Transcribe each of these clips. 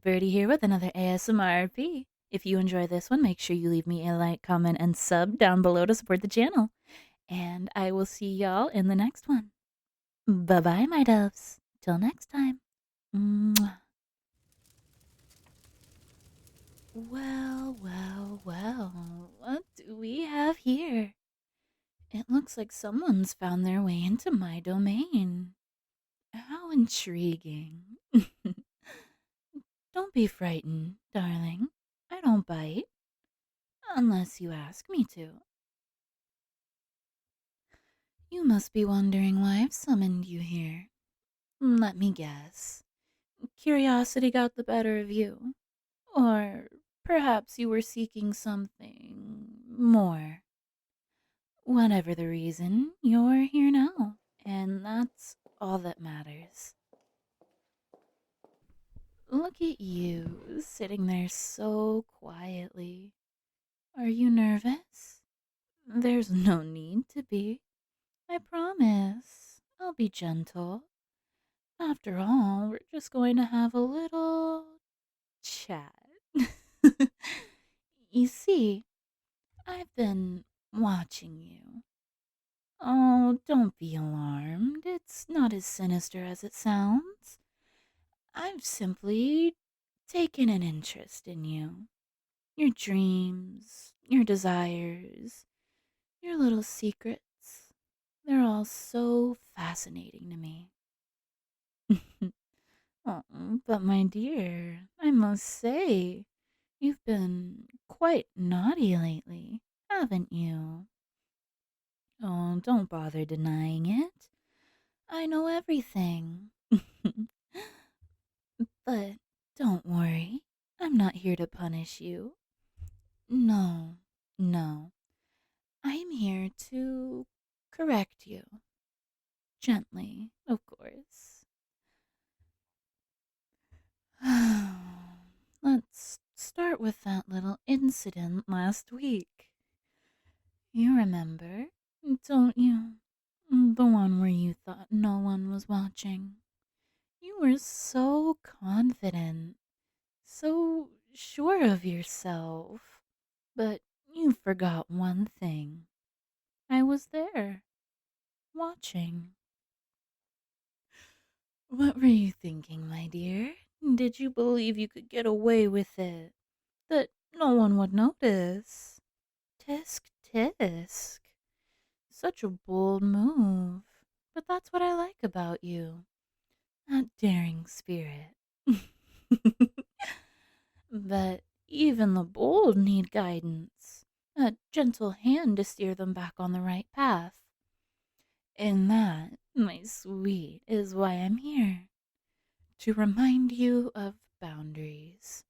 Birdie here with another ASMR RP. If you enjoy this one, make sure you leave me a like, comment, and sub down below to support the channel. And I will see y'all in the next one. Bye-bye, my doves. Till next time. Mwah. Well, what do we have here? It looks like someone's found their way into my domain. How intriguing. Don't be frightened, darling. I don't bite. Unless you ask me to. You must be wondering why I've summoned you here. Let me guess. Curiosity got the better of you. Or perhaps you were seeking something more. Whatever the reason, you're here now, and that's all that matters. Look at you, sitting there so quietly. Are you nervous? There's no need to be. I promise. I'll be gentle. After all, we're just going to have a little chat. You see, I've been watching you. Oh, don't be alarmed. It's not as sinister as it sounds. I've simply taken an interest in you. Your dreams, your desires, your little secrets. They're all so fascinating to me. Oh, but my dear, I must say, you've been quite naughty lately, haven't you? Oh, don't bother denying it. I know everything. But don't worry, I'm not here to punish you. No, no. I'm here to correct you. Gently, of course. Let's start with that little incident last week. You remember, don't you? The one where you thought no one was watching. You were so confident, so sure of yourself. But you forgot one thing. I was there, watching. What were you thinking, my dear? Did you believe you could get away with it? That no one would notice? Tisk tisk. Such a bold move. But that's what I like about you. That daring spirit. But even the bold need guidance. A gentle hand to steer them back on the right path. And that, my sweet, is why I'm here. To remind you of boundaries.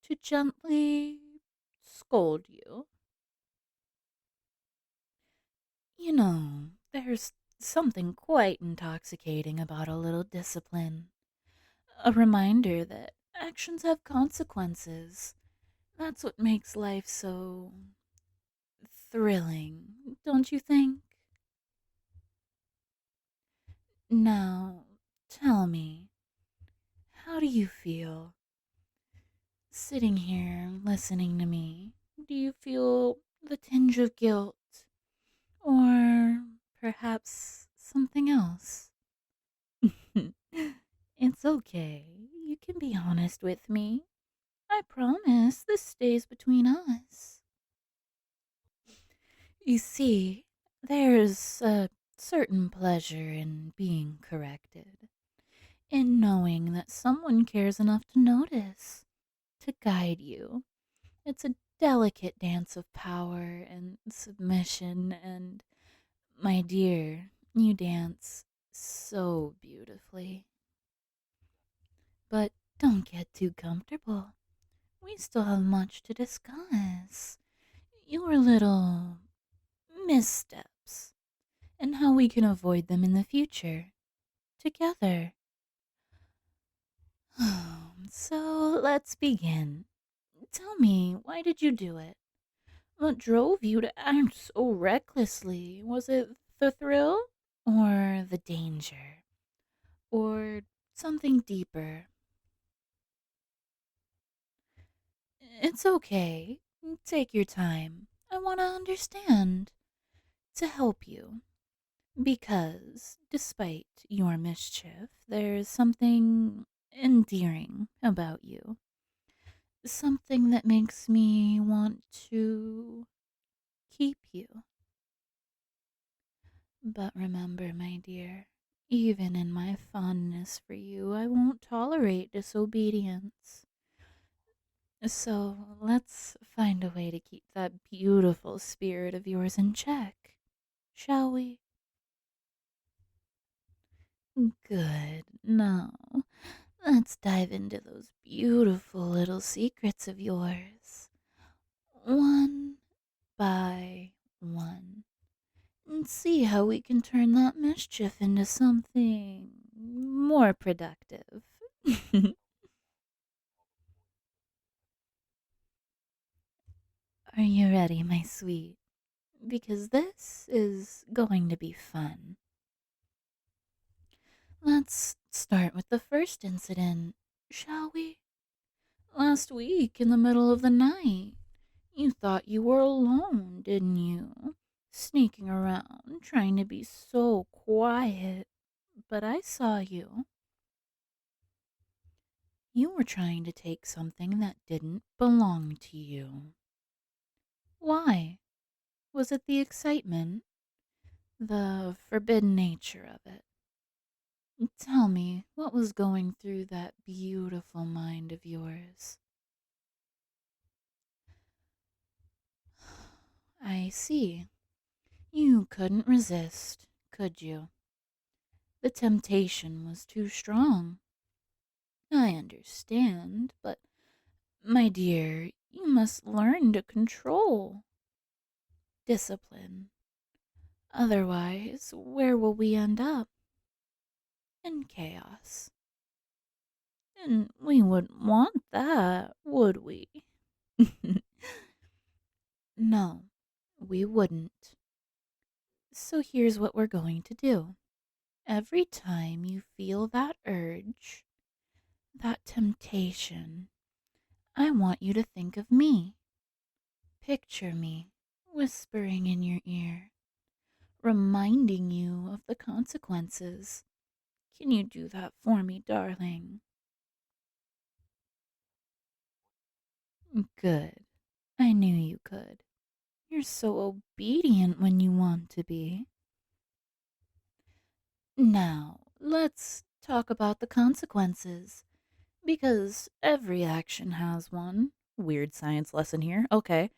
To gently scold you. You know, there's something quite intoxicating about a little discipline. A reminder that actions have consequences. That's what makes life so thrilling, don't you think? Now, tell me, how do you feel sitting here listening to me? Do you feel the tinge of guilt? Or perhaps something else? It's okay. You can be honest with me. I promise this stays between us. You see, there's a certain pleasure in being corrected, in knowing that someone cares enough to notice, to guide you. It's a delicate dance of power and submission, and, my dear, you dance so beautifully. But don't get too comfortable. We still have much to discuss. Your little missteps, and how we can avoid them in the future, together. So let's begin. Tell me, why did you do it? What drove you to act so recklessly? Was it the thrill? Or the danger? Or something deeper? It's okay. Take your time. I want to understand, to help you. Because, despite your mischief, there's something endearing about you. Something that makes me want to keep you. But remember, my dear, even in my fondness for you, I won't tolerate disobedience. So let's find a way to keep that beautiful spirit of yours in check, shall we? Good. Now, let's dive into those beautiful little secrets of yours, one by one, and see how we can turn that mischief into something more productive. Are you ready, my sweet? Because this is going to be fun. Let's start with the first incident, shall we? Last week, in the middle of the night, you thought you were alone, didn't you? Sneaking around, trying to be so quiet. But I saw you. You were trying to take something that didn't belong to you. Why? Was it the excitement? The forbidden nature of it? Tell me, what was going through that beautiful mind of yours? I see. You couldn't resist, could you? The temptation was too strong. I understand, but my dear, you must learn to control. Discipline. Otherwise, where will we end up? In chaos. And we wouldn't want that, would we? No, we wouldn't. So here's what we're going to do. Every time you feel that urge, that temptation, I want you to think of me. Picture me, whispering in your ear, reminding you of the consequences. Can you do that for me, darling? Good. I knew you could. You're so obedient when you want to be. Now, let's talk about the consequences. Because every action has one. Weird science lesson here. Okay.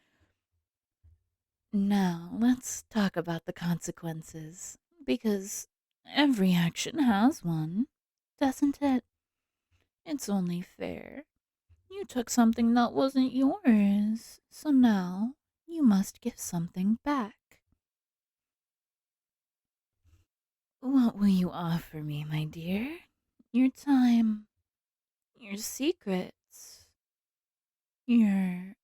Now, let's talk about the consequences. Because every action has one, doesn't it? It's only fair. You took something that wasn't yours, so now you must give something back. What will you offer me, my dear? Your time, your secrets, your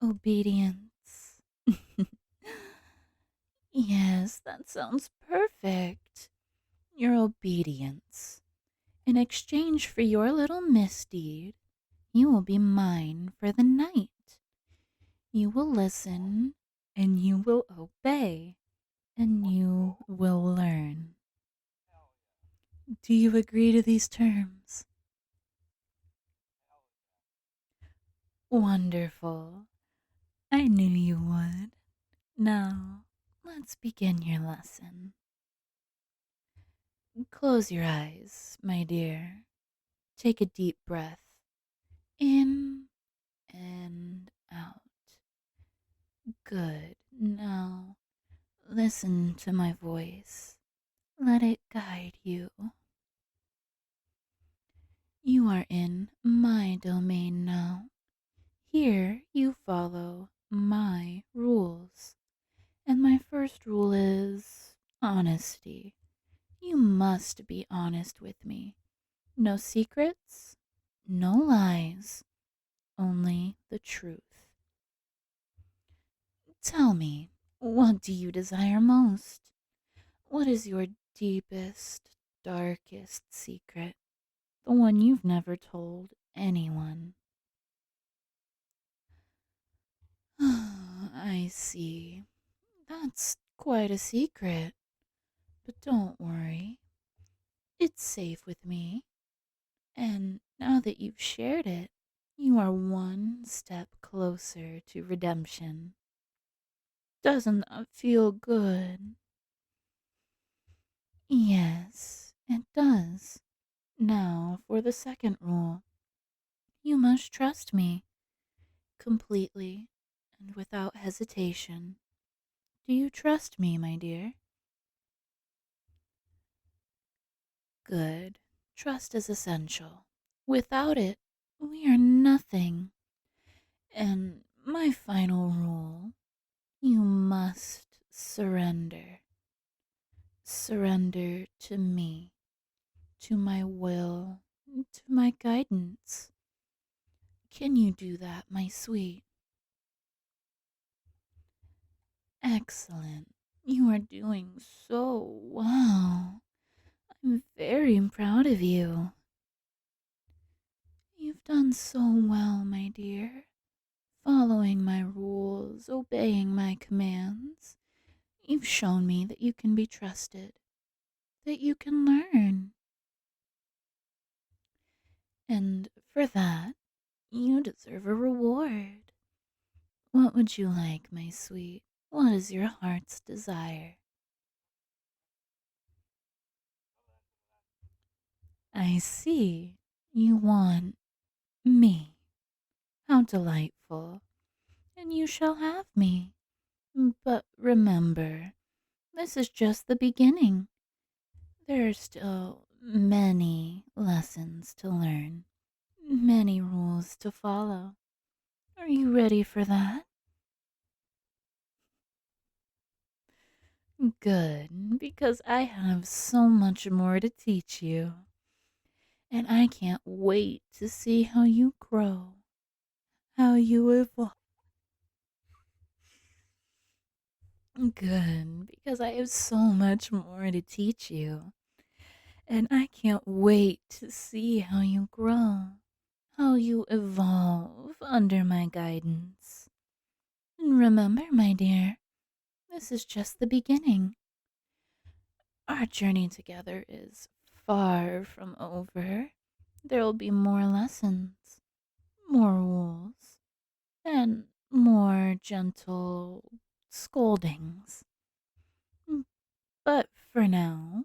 obedience. Yes, that sounds perfect. Your obedience. In exchange for your little misdeed, you will be mine for the night. You will listen, and you will obey, and you will learn. Do you agree to these terms? Wonderful. I knew you would. Now, let's begin your lesson. Close your eyes, my dear. Take a deep breath. In and out. Good. Now, listen to my voice. Let it guide you. You are in my domain now. Here you follow my rules. And my first rule is honesty. You must be honest with me. No secrets, no lies, only the truth. Tell me, what do you desire most? What is your deepest, darkest secret? The one you've never told anyone. I see. That's quite a secret. But don't worry, it's safe with me. And now that you've shared it, you are one step closer to redemption. Doesn't that feel good? Yes, it does. Now for the second rule. You must trust me completely and without hesitation. Do you trust me, my dear? Good. Trust is essential. Without it, we are nothing. And my final rule, you must surrender. Surrender to me, to my will, to my guidance. Can you do that, my sweet? Excellent. You are doing so well. I'm very proud of you. You've done so well, my dear. Following my rules, obeying my commands. You've shown me that you can be trusted, that you can learn. And for that, you deserve a reward. What would you like, my sweet? What is your heart's desire? I see. You want me. How delightful. And you shall have me. But remember, this is just the beginning. There are still many lessons to learn, many rules to follow. Are you ready for that? Good, because I have so much more to teach you. And I can't wait to see how you grow, how you evolve. Good, because I have so much more to teach you. And I can't wait to see how you grow, how you evolve under my guidance. And remember, my dear, this is just the beginning. Our journey together is far from over. There'll be more lessons, more rules, and more gentle scoldings. But for now,